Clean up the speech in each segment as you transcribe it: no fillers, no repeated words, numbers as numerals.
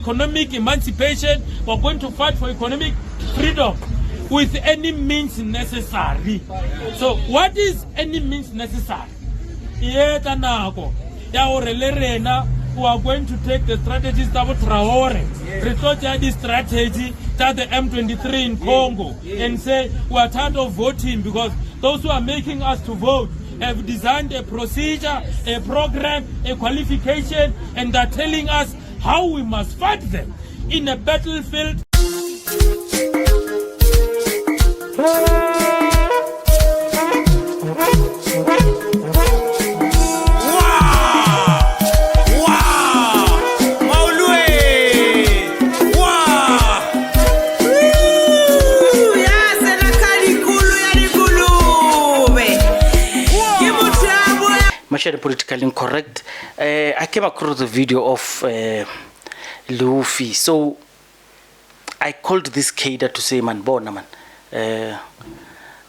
economic emancipation, we're going to fight for economic freedom with any means necessary. So what is any means necessary? We are going to take the strategies of Traore, resort the strategy that the M23 in Congo, and say we are tired of voting because those who are making us to vote have designed a procedure, a program, a qualification, and they're telling us how we must fight them in a battlefield. Politically incorrect. I came across the video of Luffy, so I called this Kader to say, man, Bona, man,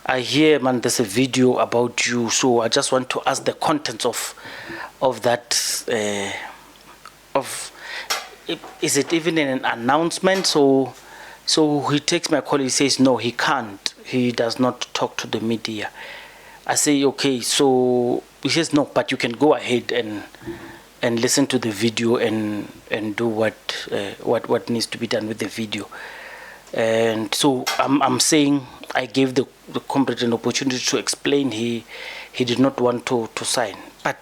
I hear, man, there's a video about you, so I just want to ask the contents of that. Is it even an announcement? So he takes my call. He says no, he can't. He does not talk to the media. I say, okay, so he says no, but you can go ahead and listen to the video and do what needs to be done with the video. And so I'm saying I gave the comrade an opportunity to explain. He did not want to sign. But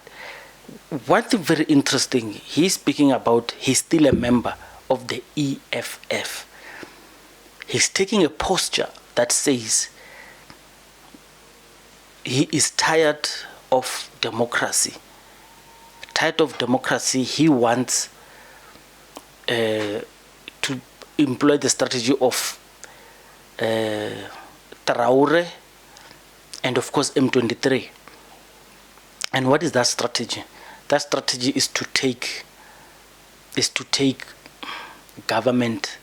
one thing very interesting, he's speaking about he's still a member of the EFF. He's taking a posture that says he is tired of democracy. Tired of democracy, he wants to employ the strategy of Traore and of course M23. And what is that strategy? That strategy is to take government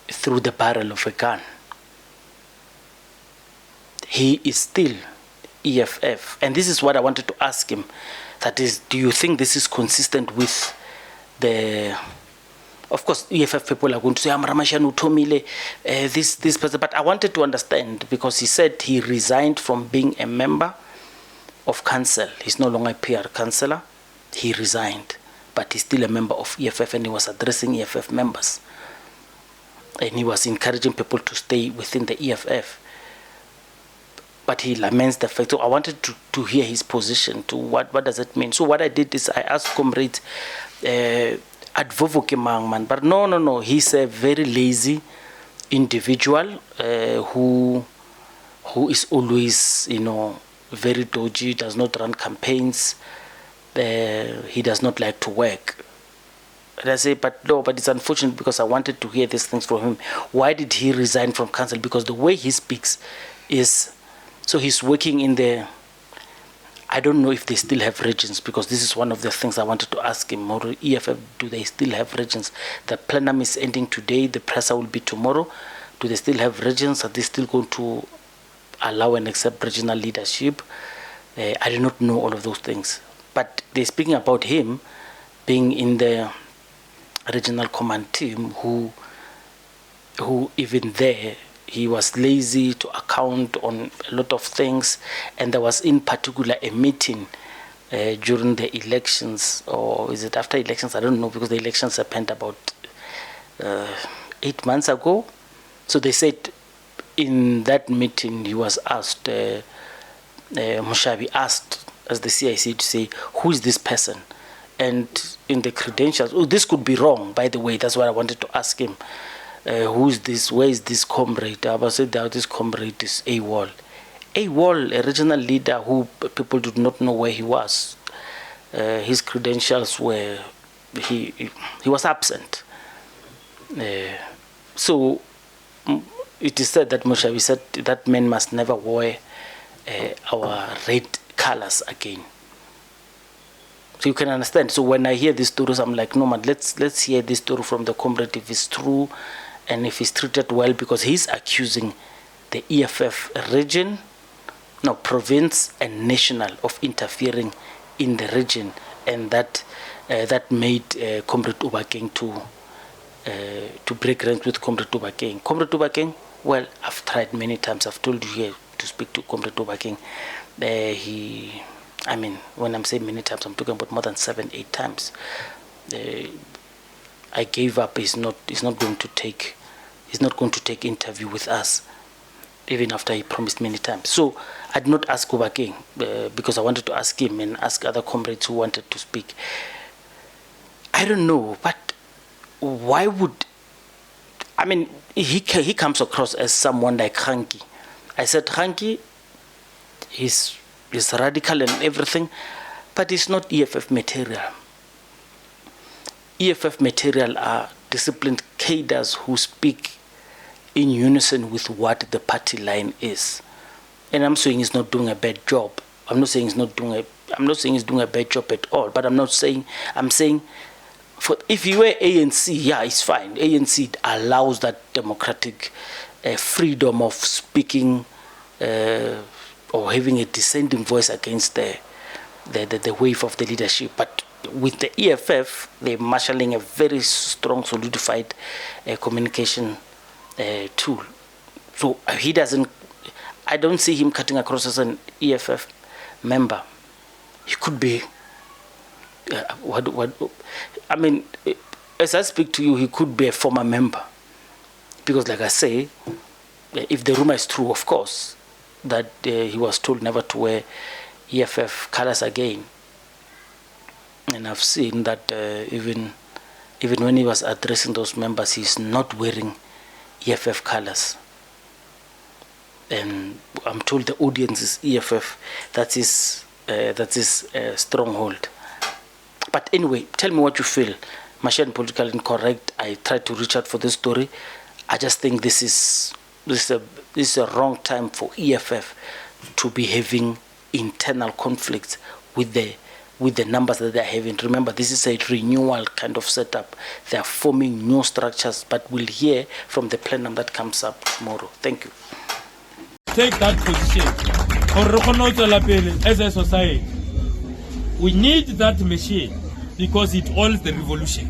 through the barrel of a gun. He is still EFF, and this is what I wanted to ask him. That is, do you think this is consistent with the? Of course, EFF people are going to say, "Ramashan Utomile, this person." But I wanted to understand because he said he resigned from being a member of council. He's no longer a PR councillor. He resigned, but he's still a member of EFF, and he was addressing EFF members, and he was encouraging people to stay within the EFF. But he laments the fact. So I wanted to hear his position. To what does it mean? So what I did is I asked comrade Advovoke man, but no. He's a very lazy individual who is always, very dodgy. Does not run campaigns. He does not like to work. And I say, but it's unfortunate because I wanted to hear these things from him. Why did he resign from council? Because the way he speaks is. So he's working in the, I don't know if they still have regions, because this is one of the things I wanted to ask him. Or EFF, do they still have regions? The plenum is ending today, the presser will be tomorrow. Do they still have regions? Are they still going to allow and accept regional leadership? I do not know all of those things. But they're speaking about him being in the regional command team who even there, he was lazy to account on a lot of things, and there was in particular a meeting during the elections, or is it after elections? I don't know, because the elections happened about 8 months ago. So they said in that meeting he was asked, Mushabi asked as the CIC to say, who is this person? And in the credentials, this could be wrong, by the way, that's what I wanted to ask him. Who is this? Where is this comrade? I said that this comrade is AWOL. AWOL, a regional leader who people did not know where he was. His credentials were, he was absent. So it is said that Mushabi said that man must never wear our red colors again. So you can understand. So when I hear these stories, I'm like, no man, let's hear this story from the comrade if it's true. And if he's treated well, because he's accusing the EFF region, province and national of interfering in the region, and that made Comrade Obakeng to break ranks with Comrade Tubakeng. Comrade Tubakeng, well, I've tried many times. I've told you here to speak to Comrade Tubakeng. When I'm saying many times, I'm talking about more than 7-8 times. I gave up. He's not going to take interview with us, even after he promised many times. So I did not ask Tubakeng because I wanted to ask him and ask other comrades who wanted to speak. I don't know, but why would... he comes across as someone like Hanki. I said, Hanki is radical and everything, but it's not EFF material. EFF material are disciplined cadres who speak in unison with what the party line is. And I'm saying he's not doing a bad job. I'm not saying he's doing a bad job at all, but I'm saying if you were ANC, yeah, it's fine. ANC allows that democratic freedom of speaking or having a dissenting voice against the wave of the leadership. But with the EFF, they're marshalling a very strong, solidified communication tool. So I don't see him cutting across as an EFF member. He could be, as I speak to you, he could be a former member. Because like I say, if the rumor is true, of course, that he was told never to wear EFF colors again. And I've seen that even when he was addressing those members, he's not wearing EFF colors. And I'm told the audience is EFF. That's his stronghold. But anyway, tell me what you feel. Machine Political Incorrect. I tried to reach out for this story. I just think this is a wrong time for EFF to be having internal conflicts with the numbers that they're having. Remember, this is a renewal kind of setup. They are forming new structures, but we'll hear from the plenum that comes up tomorrow. Thank you. Take that position. As a society, we need that machine because it holds the revolution.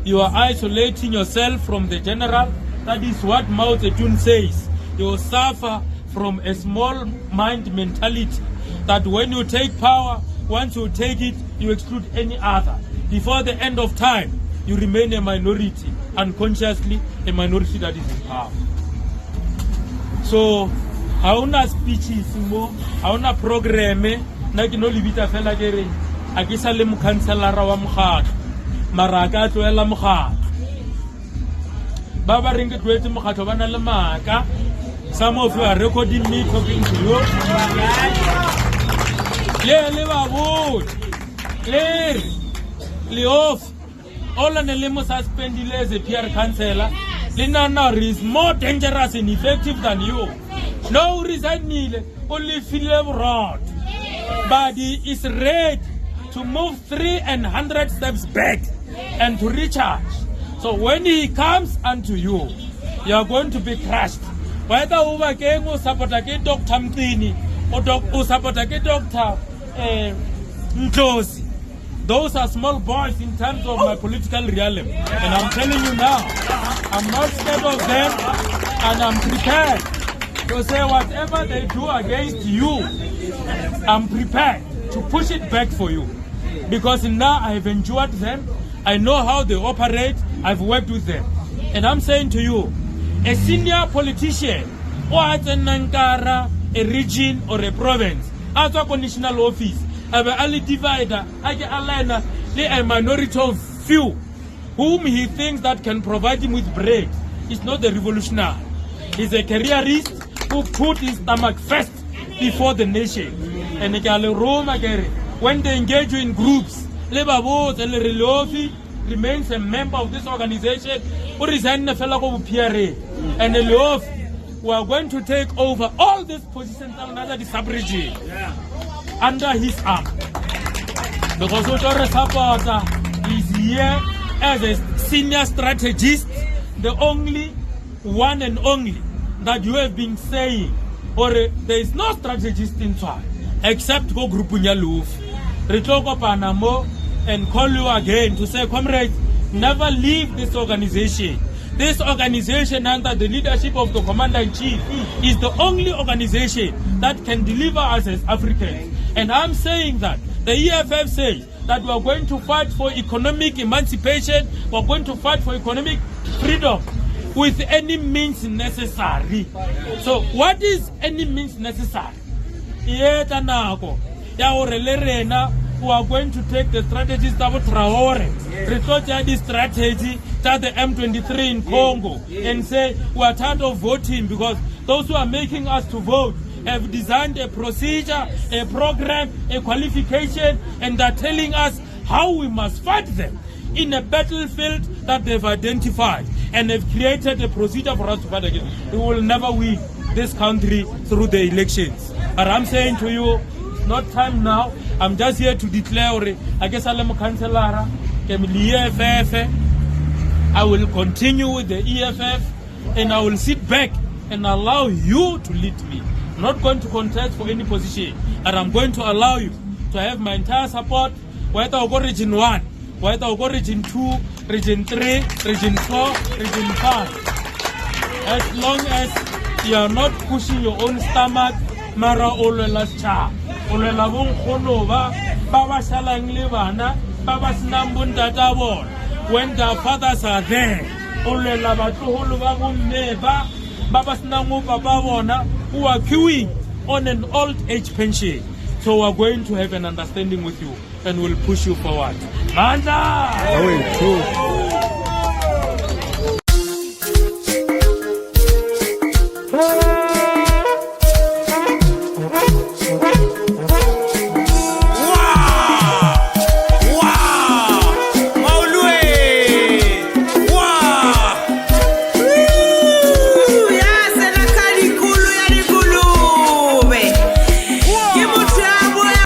You are isolating yourself from the general. That is what Mao Zedong says. You will suffer from a small mind mentality that when you take power, once you take it, you exclude any other. Before the end of time, you remain a minority, unconsciously a minority that is in power. So, hauna speeches mo, hauna programme, na ke no libita fela ke re a ke sa le mokhanselara wa mokgatlo mara ka tloela mokgatlo ba ba reng ke tloetse mokgatlo ba na le maka. Some of you are recording me talking to you. Le babo le off all an elemo suspendile as a PR councillor. Linana is more dangerous and effective than you. No resign, only feel rod. But he is ready to move 300 steps back and to recharge. So when he comes unto you, you are going to be crushed. Whether over game or support against Dr. Mtini or support against Dr. Ntosi. Those are small boys in terms of my political realm. And I'm telling you now, I'm not scared of them, and I'm prepared to say whatever they do against you, I'm prepared to push it back for you. Because now I've endured them, I know how they operate, I've worked with them. And I'm saying to you, a senior politician, or at a Nankara, a region or a province, as a conditional office, I will only divider, I get a minority of few whom he thinks that can provide him with bread. He's not the revolutionary. He's a careerist who put his stomach first before the nation. And when they engage you in groups, remains a member of this organization who resigned the fellow of PRA. And we are going to take over all these positions under the sub-regime, under his arm. Because Otore Sapata is here as a senior strategist, the only one and only that you have been saying, or there is no strategist in Tswana except go Grupunya Lufi. Ritoko Panamo and call you again to say, comrades, never leave this organization. This organization under the leadership of the Commander-in-Chief is the only organization that can deliver us as Africans. And I'm saying that the EFF says that we are going to fight for economic emancipation, we are going to fight for economic freedom with any means necessary. So what is any means necessary? We are going to take the strategies that Traore, the strategy that the M23 in Congo, and say we are tired of voting because those who are making us to vote have designed a procedure, a program, a qualification, and they're telling us how we must fight them in a battlefield that they've identified, and they've created a procedure for us to fight against. We will never win this country through the elections. But I'm saying to you, it's not time now. I'm just here to declare, I guess I'm a councillor, I will continue with the EFF, and I will sit back and allow you to lead me. I'm not going to contest for any position, and I'm going to allow you to have my entire support, whether I go region 1, whether I go region 2, region 3, region 4, region 5. As long as you are not pushing your own stomach, mara olela cha, olela bong khonova, baba shalang le bana, baba snambun data ball. When their fathers are there, olela batloholo ba bomme ba, baba snango baba bona, who are queuing on an old age pension. So we're going to have an understanding with you and we'll push you forward. Manda!